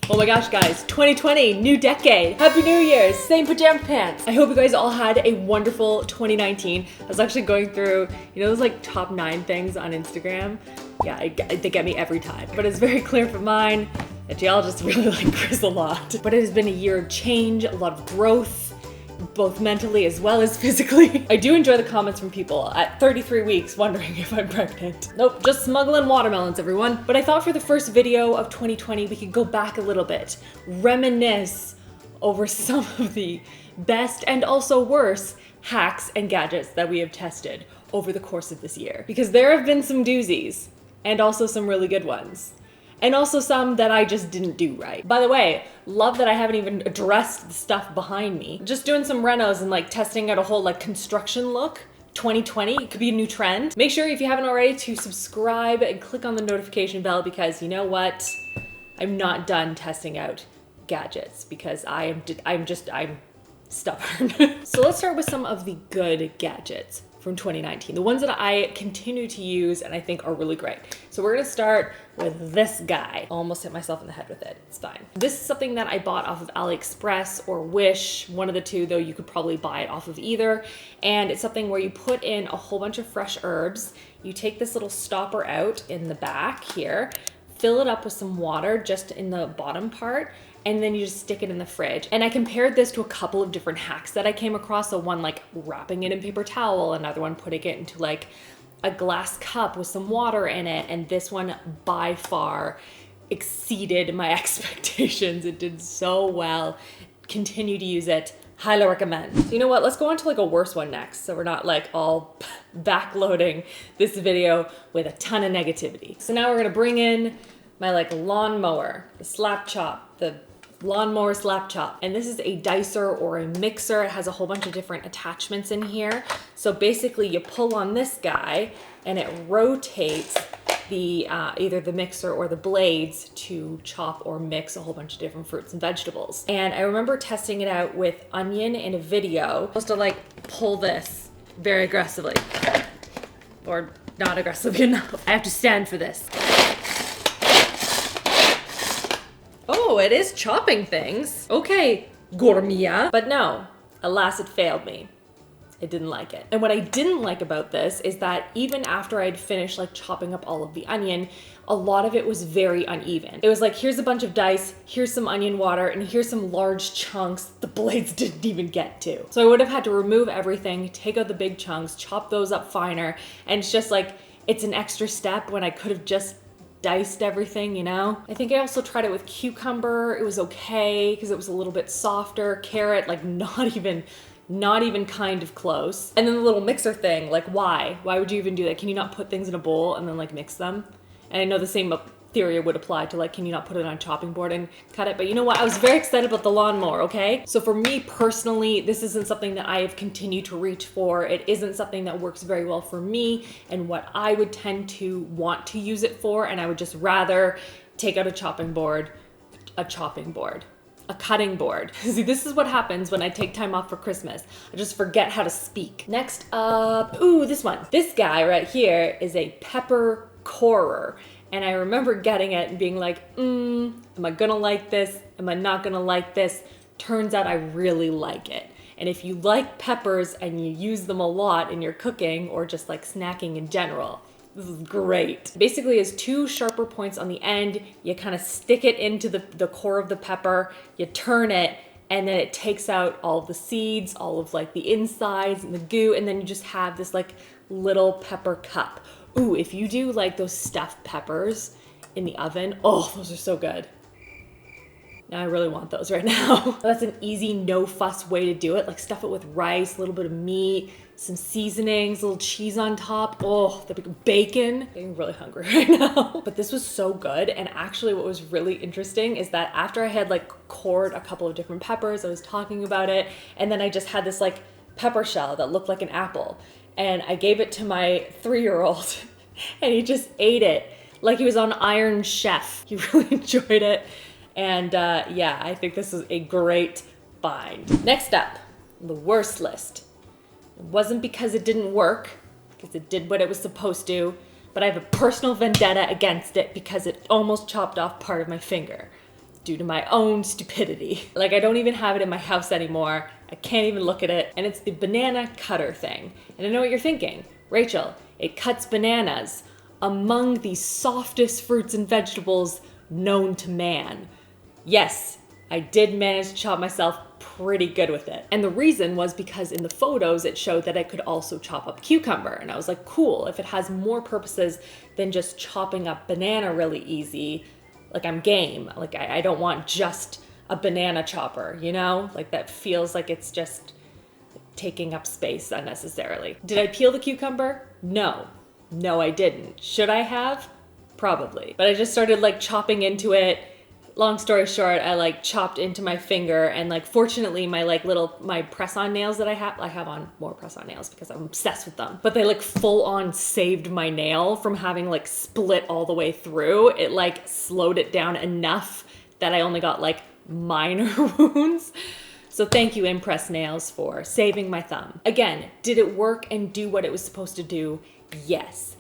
Oh my gosh, guys, 2020, new decade. Happy New Year's, same pajama pants. I hope you guys all had a wonderful 2019. I was actually going through, those like top 9 things on Instagram. Yeah, they get me every time. But it's very clear from mine that y'all just really like Chris a lot. But it has been a year of change, a lot of growth, both mentally as well as physically. I do enjoy the comments from people at 33 weeks wondering if I'm pregnant. Nope, just smuggling watermelons, everyone. But I thought for the first video of 2020, we could go back a little bit, reminisce over some of the best and also worst hacks and gadgets that we have tested over the course of this year. Because there have been some doozies and also some really good ones. And also some that I just didn't do right. By the way, love that I haven't even addressed the stuff behind me. Just doing some renos and like testing out a whole like construction look. 2020 could be a new trend. Make sure if you haven't already to subscribe and click on the notification bell, because you know what? I'm not done testing out gadgets because I'm stubborn. So let's start with some of the good gadgets from 2019, the ones that I continue to use and I think are really great. So we're gonna start with this guy. Almost hit myself in the head with it, it's fine. This is something that I bought off of AliExpress or Wish, one of the two, though you could probably buy it off of either. And it's something where you put in a whole bunch of fresh herbs, you take this little stopper out in the back here, fill it up with some water just in the bottom part, and then you just stick it in the fridge. And I compared this to a couple of different hacks that I came across. So one like wrapping it in paper towel, another one putting it into like a glass cup with some water in it. And this one by far exceeded my expectations. It did so well. Continue to use it. Highly recommend. So you know what, let's go on to like a worse one next. So we're not like all backloading this video with a ton of negativity. So now we're gonna bring in my like lawnmower, the slap chop, the lawnmower slap chop. And this is a dicer or a mixer. It has a whole bunch of different attachments in here. So basically you pull on this guy and it rotates the either the mixer or the blades to chop or mix a whole bunch of different fruits and vegetables. And I remember testing it out with onion in a video. I'm supposed to like pull this very aggressively, or not aggressively enough. I have to stand for this. Oh, it is chopping things. Okay, gourmet. But no, alas, it failed me. I didn't like it. And what I didn't like about this is that even after I'd finished like chopping up all of the onion, a lot of it was very uneven. It was like, here's a bunch of dice, here's some onion water, and here's some large chunks the blades didn't even get to. So I would have had to remove everything, take out the big chunks, chop those up finer, and it's just like, it's an extra step when I could have just diced everything, you know? I think I also tried it with cucumber. It was okay because it was a little bit softer. Carrot, like not even kind of close. And then the little mixer thing, like why? Why would you even do that? Can you not put things in a bowl and then like mix them? And I know the same theory would apply to like, can you not put it on a chopping board and cut it? But you know what? I was very excited about the lawnmower, okay? So for me personally, this isn't something that I have continued to reach for. It isn't something that works very well for me and what I would tend to want to use it for. And I would just rather take out a chopping board, a cutting board. See, this is what happens when I take time off for Christmas. I just forget how to speak. Next up, ooh, this one. This guy right here is a pepper corer. And I remember getting it and being like, am I gonna like this? Am I not gonna like this? Turns out I really like it. And if you like peppers and you use them a lot in your cooking or just like snacking in general, this is great. Basically, it has 2 sharper points on the end. You kind of stick it into the core of the pepper, you turn it, and then it takes out all of the seeds, all of like the insides and the goo, and then you just have this like little pepper cup. Ooh, if you do like those stuffed peppers in the oven, oh, those are so good. Now I really want those right now. That's an easy, no fuss way to do it. Like stuff it with rice, a little bit of meat, some seasonings, a little cheese on top. Oh, the bacon. I'm getting really hungry right now. But this was so good. And actually what was really interesting is that after I had like cored a couple of different peppers, I was talking about it, and then I just had this like pepper shell that looked like an apple. And I gave it to my 3-year-old and he just ate it like he was on Iron Chef. He really enjoyed it. And yeah, I think this is a great find. Next up, the worst list. It wasn't because it didn't work, because it did what it was supposed to, but I have a personal vendetta against it because it almost chopped off part of my finger. due to my own stupidity. Like, I don't even have it in my house anymore. I can't even look at it. And it's the banana cutter thing. And I know what you're thinking. Rachel, it cuts bananas, among the softest fruits and vegetables known to man. Yes, I did manage to chop myself pretty good with it. And the reason was because in the photos it showed that I could also chop up cucumber. And I was like, cool, if it has more purposes than just chopping up banana really easy, like I'm game. Like I don't want just a banana chopper, you know? Like that feels like it's just taking up space unnecessarily. Did I peel the cucumber? No. No, I didn't. Should I have? Probably. But I just started like chopping into it. Long story short, I like chopped into my finger, and like fortunately my press-on nails that I have on more press-on nails because I'm obsessed with them. But they like full on saved my nail from having like split all the way through. It like slowed it down enough that I only got like minor wounds. So thank you, Impress Nails, for saving my thumb. Again, did it work and do what it was supposed to do? Yes.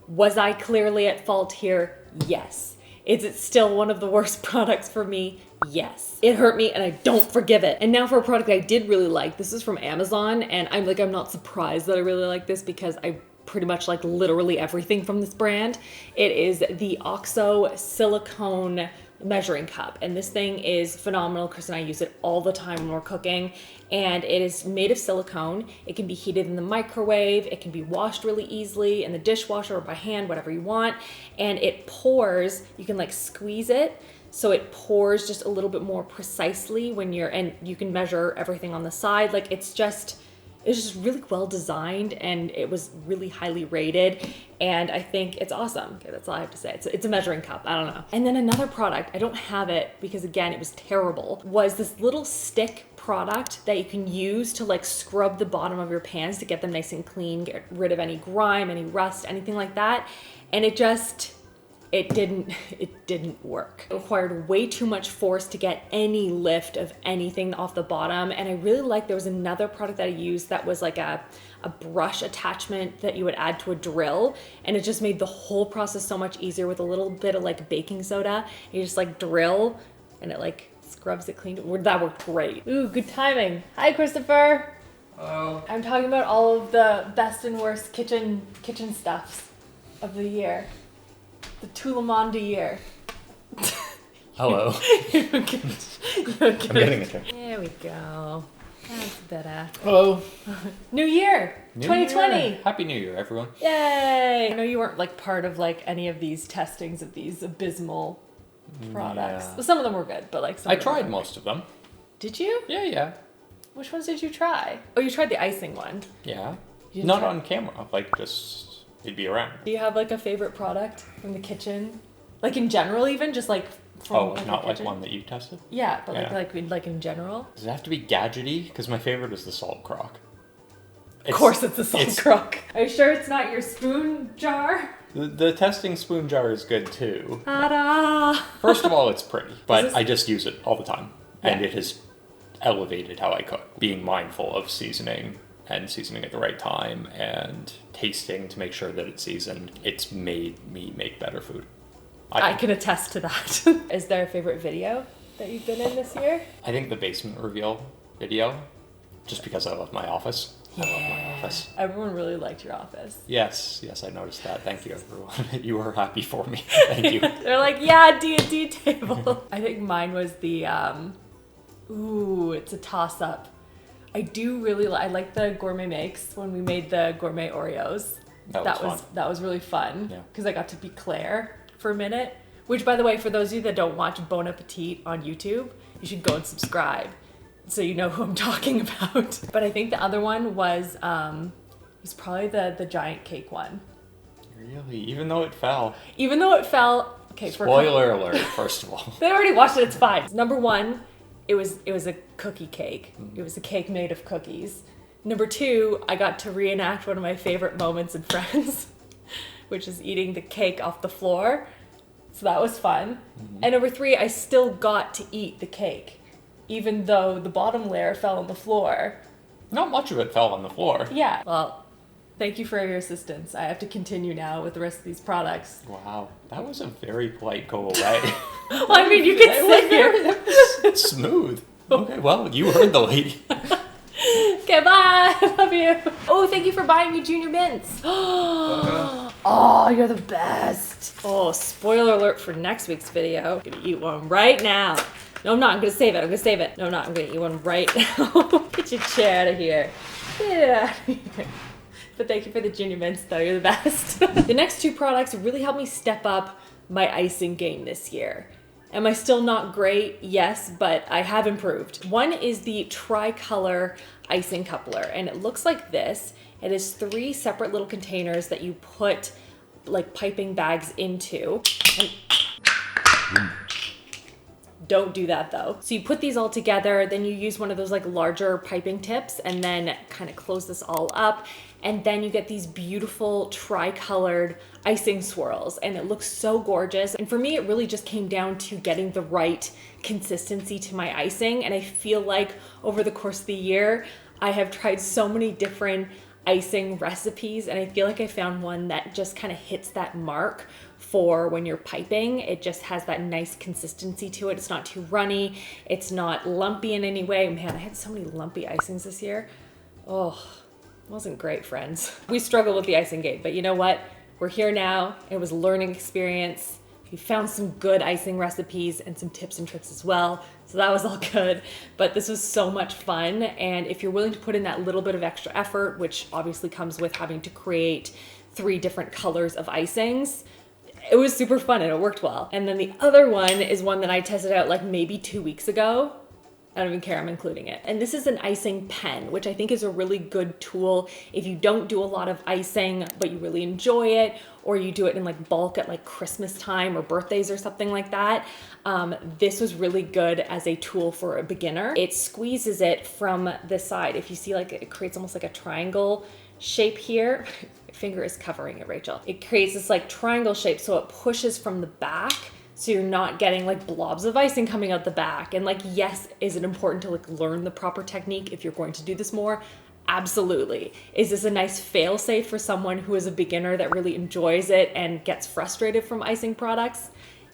Was I clearly at fault here? Yes. Is it still one of the worst products for me? Yes. It hurt me and I don't forgive it. And now for a product I did really like. This is from Amazon, and I'm not surprised that I really like this because I pretty much like literally everything from this brand. It is the OXO silicone measuring cup, and this thing is phenomenal. Chris and I use it all the time when we're cooking, and it is made of silicone. It can be heated in the microwave, it can be washed really easily in the dishwasher or by hand, whatever you want, and it pours. You can like squeeze it so it pours just a little bit more precisely and you can measure everything on the side. Like it's just really well designed, and it was really highly rated, and I think it's awesome. Okay, that's all I have to say. It's a measuring cup, I don't know. And then another product, I don't have it because again, it was terrible, was this little stick product that you can use to like scrub the bottom of your pans to get them nice and clean, get rid of any grime, any rust, anything like that. And it didn't work. It required way too much force to get any lift of anything off the bottom. And I really liked, there was another product that I used that was like a brush attachment that you would add to a drill. And it just made the whole process so much easier with a little bit of like baking soda. You just like drill and it like scrubs it clean. That worked great. Ooh, good timing. Hi, Christopher. Hello. I'm talking about all of the best and worst kitchen stuffs of the year. The Tulamanda year. Hello. You're getting I'm getting a turn. There we go. That's better. Hello. New year! New 2020! Year. Happy New Year, everyone. Yay! I know you weren't like part of like any of these testings of these abysmal products. Yeah. Well, some of them were good, but like some I of them tried weren't. most of them. Did you? Yeah. Which ones did you try? Oh, you tried the icing one. Yeah. You didn't Not try- on camera, like just it'd be around. Do you have like a favorite product from the kitchen? Like in general even? Just like from Oh, like, not the like kitchen? one that you tested? Yeah, but Yeah. like in general? Does it have to be gadgety? Because my favorite is the salt crock. Of course it's the salt crock. Are you sure it's not your spoon jar? The testing spoon jar is good too. Ta-da! First of all, it's pretty, but this- I just use it all the time. Yeah. And it has elevated how I cook. Being mindful of seasoning and seasoning at the right time and tasting to make sure that it's seasoned. It's made me make better food. I can attest to that. Is there a favorite video that you've been in this year? I think the basement reveal video, just because I love my office. I love my office. Everyone really liked your office. Yes, I noticed that. Thank you, everyone. You were happy for me. Thank you. They're like, yeah, D&D table. I think mine was the, it's a toss-up. I do really I like the gourmet makes when we made the gourmet Oreos. That was fun. That was really fun Yeah. because I got to be Claire for a minute. Which, by the way, for those of you that don't watch Bon Appetit on YouTube, you should go and subscribe so you know who I'm talking about. But I think the other one was probably the giant cake one. Really? Even though it fell. Even though it fell. Okay. Spoiler alert. First of all. They already watched it. It's fine. Number one. It was a cookie cake. It was a cake made of cookies. Number two, I got to reenact one of my favorite moments in Friends, which is eating the cake off the floor. So that was fun. And number three, I still got to eat the cake, even though the bottom layer fell on the floor. Not much of it fell on the floor. Yeah. Well, Thank you for your assistance. I have to continue now with the rest of these products. Wow, that was a very polite go away. Well, I mean, you can sit here. It's smooth. Okay, well, you heard the lady. Okay, bye. I love you. Oh, thank you for buying me Junior Mints. Oh, you're the best. Oh, spoiler alert for next week's video. I'm gonna eat one right now. No, I'm not. I'm gonna save it. No, I'm not. I'm gonna eat one right now. Get your chair out of here. Get out of here. But thank you for the Junior Mints, though. You're the best. The next two products really helped me step up my icing game this year. Am I still not great? Yes, but I have improved. One is the Tricolor icing coupler, and it looks like this. It is 3 separate little containers that you put like piping bags into. And don't do that though. So you put these all together, then you use one of those like larger piping tips and then kind of close this all up. And then you get these beautiful tri-colored icing swirls, and it looks so gorgeous. And for me, it really just came down to getting the right consistency to my icing. And I feel like over the course of the year, I have tried so many different icing recipes, and I feel like I found one that just kind of hits that mark for when you're piping. It just has that nice consistency to it. It's not too runny. It's not lumpy in any way. Man, I had so many lumpy icings this year. Oh, wasn't great, friends. We struggled with the icing game, but you know what? We're here now. It was a learning experience. We found some good icing recipes and some tips and tricks as well. So that was all good, but this was so much fun. And if you're willing to put in that little bit of extra effort, which obviously comes with having to create 3 different colors of icings, it was super fun and it worked well. And then the other one is one that I tested out like maybe 2 weeks ago. I don't even care, I'm including it. And this is an icing pen, which I think is a really good tool if you don't do a lot of icing, but you really enjoy it, or you do it in like bulk at like Christmas time or birthdays or something like that. This was really good as a tool for a beginner. It squeezes it from the side. If you see, like, it creates almost like a triangle shape here. My finger is covering it, Rachel. It creates this like triangle shape, so it pushes from the back. So you're not getting like blobs of icing coming out the back. And like, yes, is it important to like learn the proper technique if you're going to do this more? Absolutely. Is this a nice fail safe for someone who is a beginner that really enjoys it and gets frustrated from icing products?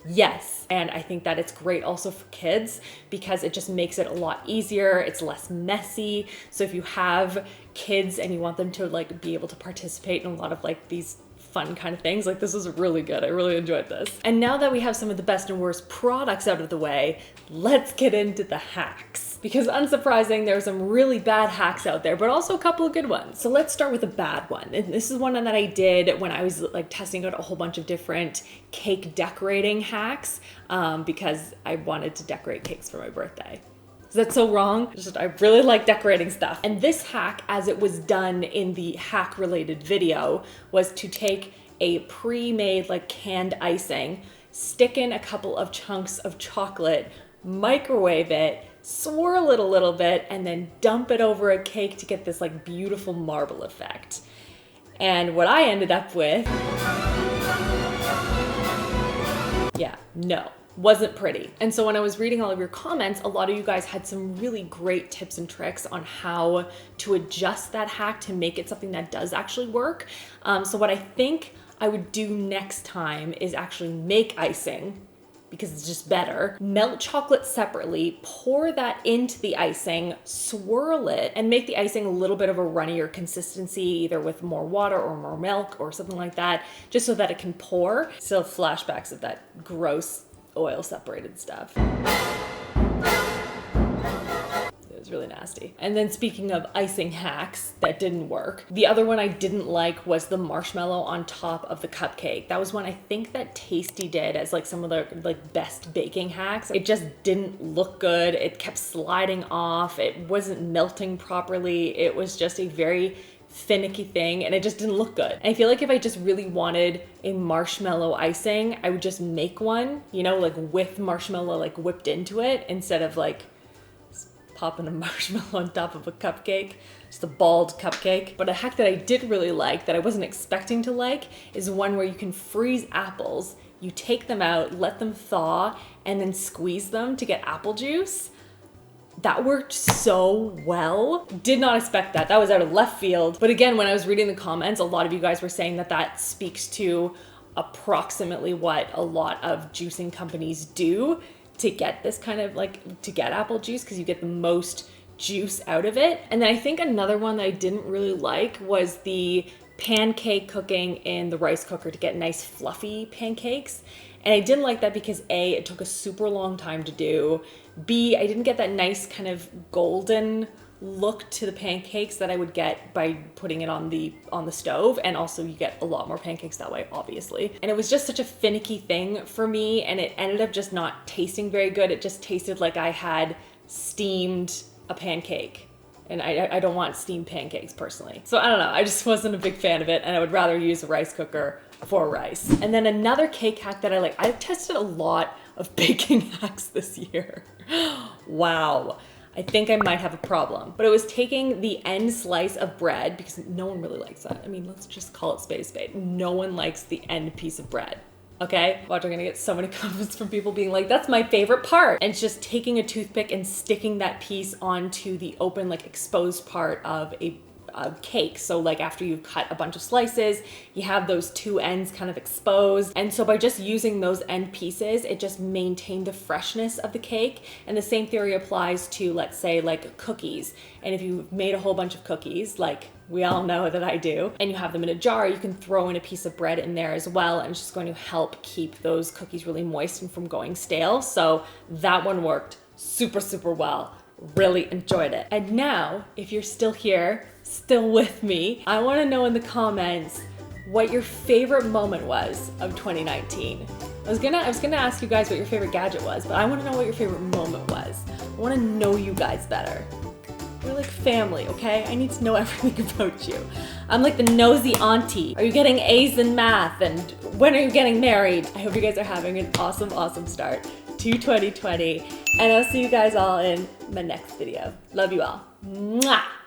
Yes. And I think that it's great also for kids because it just makes it a lot easier. It's less messy. So if you have kids and you want them to like be able to participate in a lot of like these fun kind of things, like this was really good. I really enjoyed this. And now that we have some of the best and worst products out of the way, let's get into the hacks. Because unsurprising, there are some really bad hacks out there, but also a couple of good ones. So let's start with a bad one. And this is one that I did when I was like testing out a whole bunch of different cake decorating hacks because I wanted to decorate cakes for my birthday. Is that so wrong? Just, I really like decorating stuff. And this hack, as it was done in the hack related video, was to take a pre-made like canned icing, stick in a couple of chunks of chocolate, microwave it, swirl it a little bit, and then dump it over a cake to get this like beautiful marble effect. And what I ended up with, yeah, no. Wasn't pretty. And so when I was reading all of your comments, a lot of you guys had some really great tips and tricks on how to adjust that hack to make it something that does actually work. So what I think I would do next time is actually make icing, because it's just better. Melt chocolate separately, pour that into the icing, swirl it, and make the icing a little bit of a runnier consistency, either with more water or more milk or something like that, just so that it can pour. Still flashbacks of that gross oil separated stuff. It was really nasty. And then speaking of icing hacks that didn't work, the other one I didn't like was the marshmallow on top of the cupcake. That was one I think that Tasty did as like some of the like best baking hacks. It just didn't look good. It kept sliding off. It wasn't melting properly. It was just a very finicky thing and it just didn't look good. And I feel like if I just really wanted a marshmallow icing, I would just make one, you know, like with marshmallow like whipped into it instead of like popping a marshmallow on top of a cupcake, just a bald cupcake. But a hack that I did really like that I wasn't expecting to like is one where you can freeze apples. You take them out, let them thaw, and then squeeze them to get apple juice. That worked so well. Did not expect that. That was out of left field. But again, when I was reading the comments, a lot of you guys were saying that that speaks to approximately what a lot of juicing companies do to get this kind of like, to get apple juice, because you get the most juice out of it. And then I think another one that I didn't really like was the pancake cooking in the rice cooker to get nice fluffy pancakes. And I didn't like that because A, it took a super long time to do. B, I didn't get that nice kind of golden look to the pancakes that I would get by putting it on the stove. And also you get a lot more pancakes that way, obviously. And it was just such a finicky thing for me, and it ended up just not tasting very good. It just tasted like I had steamed a pancake. And I don't want steamed pancakes personally. So I don't know, I just wasn't a big fan of it, and I would rather use a rice cooker for rice. And then another cake hack that I like, I've tested a lot of baking hacks this year. Wow, I think I might have a problem. But it was taking the end slice of bread, because no one really likes that. I mean, let's just call it spade a spade. No one likes the end piece of bread. Okay, watch, I'm gonna get so many comments from people being like, that's my favorite part. And it's just taking a toothpick and sticking that piece onto the open, like exposed part of a cake. So like after you've cut a bunch of slices, you have those two ends kind of exposed. And so by just using those end pieces, it just maintained the freshness of the cake. And the same theory applies to, let's say, like cookies. And if you've made a whole bunch of cookies, like we all know that I do, and you have them in a jar, you can throw in a piece of bread in there as well, and it's just going to help keep those cookies really moist and from going stale. So that one worked super, super well. Really enjoyed it. And now, if you're still here, still with me, I want to know in the comments what your favorite moment was of 2019. I was gonna ask you guys what your favorite gadget was, but I want to know what your favorite moment was. I want to know you guys better. We're like family, okay? I need to know everything about you. I'm like the nosy auntie. Are you getting A's in math? And when are you getting married? I hope you guys are having an awesome, awesome start to 2020. And I'll see you guys all in my next video. Love you all. Mwah!